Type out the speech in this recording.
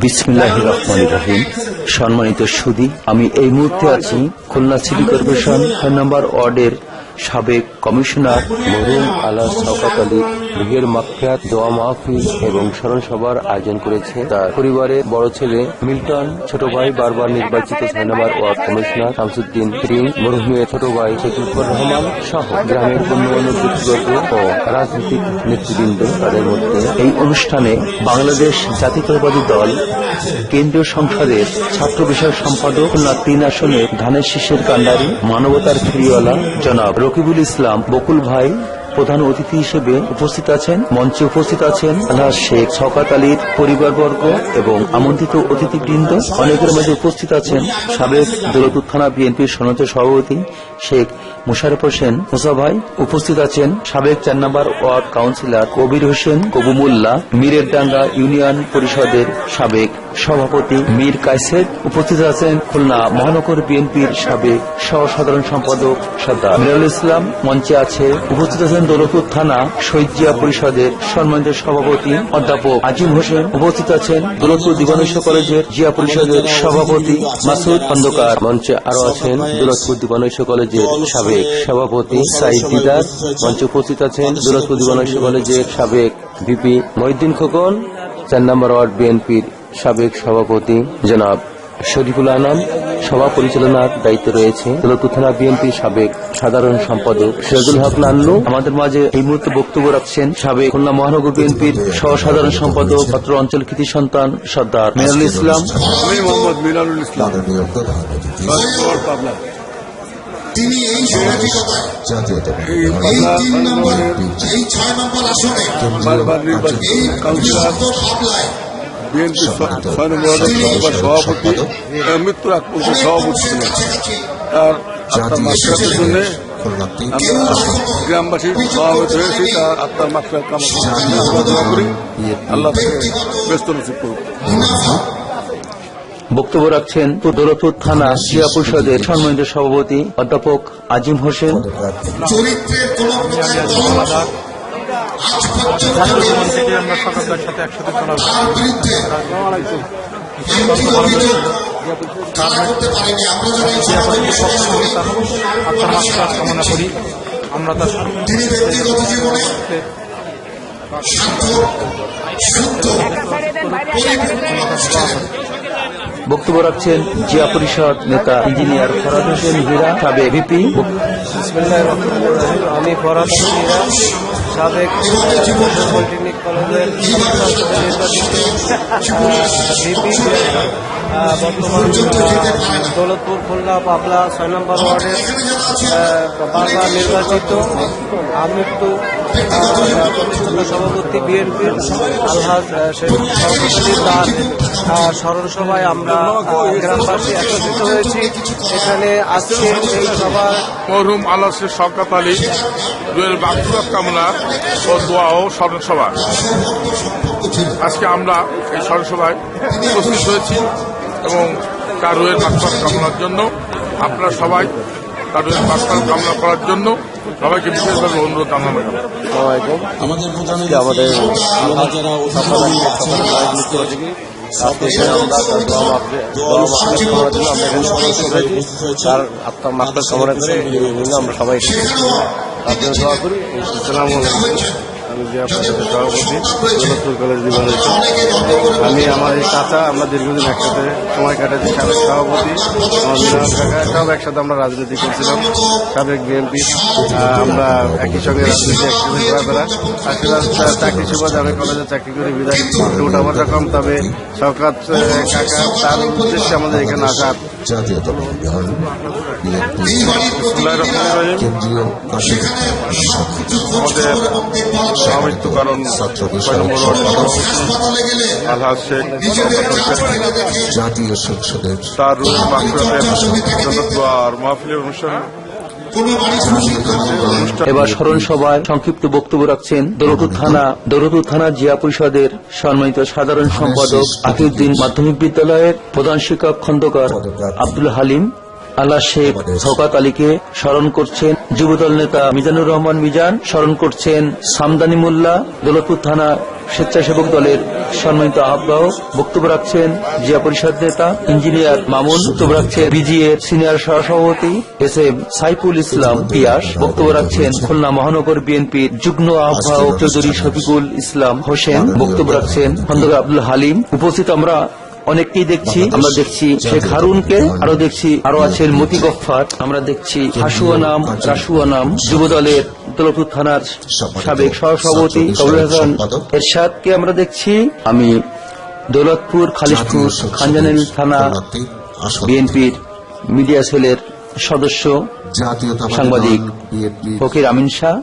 বিসমিল্লাহির রহমানির রহিম। সম্মানিত সুধী, আমি এই মুহূর্তে আছি খুলনা সিটি কর্পোরেশন ৬ নম্বর ওয়ার্ডের সাবেক কমিশনার মরহুম আলহাজ শওকত আলী রুহের মাগফিরাত দোয়া মাহফিল এবং স্মরণ সভার আয়োজন করেছে তার পরিবারের বড় ছেলে মিল্টন, ছোট ভাই বারবার নির্বাচিত ৬ নম্বর ওয়ার্ড কমিশনার শামসুদ্দিন করিম, মরহুমের ছোট ভাই শফিকুর রহমান সহ গ্রামের গণ্যমান্য ব্যক্তিবর্গ ও রাজনৈতিক নেতৃবৃন্দ। তাদের মধ্যে এই অনুষ্ঠানে বাংলাদেশ জাতীয়তাবাদী দল কেন্দ্রীয় সংসদের ছাত্র বিষয়ক সম্পাদক খুলনা ৩ আসনের ধানের শীষের কান্ডারি মানবতার ফেরিওয়ালা জনাব রকিবুল ইসলাম বকুল ভাই প্রধান অতিথি হিসেবে উপস্থিত আছেন। মঞ্চে উপস্থিত আছেন আলহাজ শেখ শওকত আলীর পরিবারবর্গ এবং আমন্ত্রিত অতিথিবৃন্দ। অনেকের মধ্যে উপস্থিত আছেন সাবেক দৌলতপুর থানা বিএনপির সনদ সভাপতি শেখ মোশাররফ হোসেন মুসা ভাই। উপস্থিত আছেন সাবেক ৪ নম্বর ওয়ার্ড কাউন্সিলর কবির হোসেন কবু মোল্লা, মীরেরডাঙ্গা ইউনিয়ন পরিষদের সাবেক সভাপতি মীর কায়সের। উপস্থিত আছেন খুলনা মহানগর বিএনপির সাবেক সহ সাধারণ সম্পাদক সর্দার মিরাজুল ইসলাম। মঞ্চে আছে উপস্থিত আছেন দৌলতপুর থানা শহীদ জিয়া পরিষদের সম্মানিত সভাপতি অধ্যাপক আজিম হোসেন। উপস্থিত আছেন দৌলতপুর দিবানৈশ কলেজের জিয়া পরিষদের সভাপতি মাসুদ খন্দকার। মঞ্চে আরো আছেন দৌলতপুর দিবানৈশ কলেজের সাবেক সভাপতি সাইদ দিদার। মঞ্চে উপস্থিত আছেন দৌলতপুর দিবানৈশ কলেজের সাবেক ভিপি মহিউদ্দিন খোকন। ৪ নম্বর ওয়ার্ড বিএনপির সাবেক সভাপতি জনাব শরীফুল আনাম। সভা পরিচালনার দায়িত্ব রয়েছে দৌলতপুর থানা বিএনপির সাবেক সাধারণ সম্পাদক সিরাজুল হক নান্নু। আমাদের মাঝে এই মুহূর্তে বক্তব্য রাখছেন সাবেক খুলনা মহানগর বিএনপির সহ সাধারণ সম্পাদক অত্র অঞ্চল কৃতি সন্তান সর্দার মিরাজুল ইসলাম। আমি মোহাম্মদ মিরাজুল ইসলাম। তিনি এই সমাধিকতায় এই ৩ নম্বরের এই ৬ নম্বর আসনে বারবার নির্বাচিত কাউন্সিলর বিএনপি ৬ নম্বর ওয়ার্ডের সভাপতি মৃত্যুর আগ পর্যন্ত সভাপতি ছিলেন। তার আত্মার মাগফিরাতের জন্য আমরা গ্রামবাসী সমাবেত হয়েছি। তার আত্মার মাগফিরাত কামনা করি, আল্লাহ তাকে ব্যস্ত নসিব করুন। বক্তব্য রাখছেন দৌলতপুর থানা জিয়া পরিষদের সম্মানিত সভাপতি অধ্যাপক আজিম হোসেন। কামনা করি আমরা তার বক্তব্য রাখছেন জিয়া পরিষদ নেতা ইঞ্জিনিয়ার ফরহাদ হোসেন হীরা, সাবেক ভিপি। আমি ফরহাদ হোসেন হীরা, সাবেক পলিটেকনিক কলেজের ভিপি, বর্তমান দৌলতপুর খুলনা পাবলা ৬ নম্বর ওয়ার্ডের বারবার নির্বাচিত আমৃত্যু প্রতিষ্ঠাতা সভাপতি বিএনপির আলহাজ শেখ শওকত আলী তার স্মরণ সভায় আমরা গ্রামবাসী একত্রিত হয়েছি। এখানে আজকে এই সভায় মরহুম আলহাজ শেখ শওকত আলী রুহের মাগফিরাত কামনা ও দোয়া ও স্মরণ সভা। আজকে আমরা এই স্মরণ সভায় উপস্থিত হয়েছি এবং তার রুহের মাগফিরাত কামনার জন্য আপনারা সবাই তার রুহের মাগফিরাত কামনা করার জন্য সবাইকে বিশেষভাবে অনুরোধ জানানো হবে। আমাদের তার আত্মার মাগফিরাত কামনা করে আমরা সবাই দোয়া করি। আসসালামু আলাইকুম। আমি জিয়া পরিষদের সভাপতি দৌলতপুর কলেজ দিবানৈশ। আমি আমার এই চাচা, আমরা দীর্ঘদিন একসাথে সময় কাটাচ্ছি। সাবেক সভাপতি আমার মিরাজ কাকা, সব একসাথে আমরা রাজনীতি করছিলাম। সাবেক বিএনপি, আমরা একই সঙ্গে রাজনীতি একসাথে ঘোরাফেরা। আসলে চাকরি সুবাদে আমি কলেজে চাকরি করি বিদায় উঠাবার রকম। তবে শওকত কাকা তার উদ্দেশ্যে আমাদের এখানে আসা। মৃত্যু কারণ আলহাজ শেখ জাতীয় সংসদের তার রুহের মাগফিরাতের দোয়া মাহফিলের অনুষ্ঠান। এবার স্মরণ সভায় সংক্ষিপ্ত বক্তব্য রাখছেন দৌলতপুর থানা জিয়া পরিষদের সম্মানিত সাধারণ সম্পাদক আকিউদ্দিন মাধ্যমিক বিদ্যালয়ের প্রধান শিক্ষক খন্দকার আব্দুল হালিম। আলহাজ শেখ শওকত আলীকে স্মরণ করছেন যুবদল নেতা মিজানুর রহমান মিজান, স্মরণ করছেন সামদানি মোল্লা, দৌলতপুর থানা স্বেচ্ছাসেবক দলের সম্মানিত আহ্বায়ক, বক্তব্য রাখছেন জিয়া পরিষদ নেতা ইঞ্জিনিয়ার মামুন, বক্তব্য রাখছেন বিজিএর সিনিয়র সহসভাপতি এস.এম. সাইফুল ইসলাম পিয়াস, বক্তব্য রাখছেন খুলনা মহানগর বিএনপির যুগ্ম আহ্বায়ক চৌধুরী শফিকুল ইসলাম হোসেন, বক্তব্য রাখছেন খন্দকার আব্দুল হালিম। উপস্থিত আমরা অনেককেই দেখছি, আমরা দেখছি শেখ হারুনকে, আরো আছেন মতি গফফার, আমরা দেখছি হাসুয়া নাম, রাসুয়া নাম, যুব দলের দৌলতপুর থানার সাবেক সহসভাপতি কবির হাসান এরশাদকে আমরা দেখছি। আমি দৌলতপুর খালিশপুর খানজানিল থানা বিএনপির মিডিয়া সেলের সদস্য সাংবাদিক ফকির আমিন শাহ।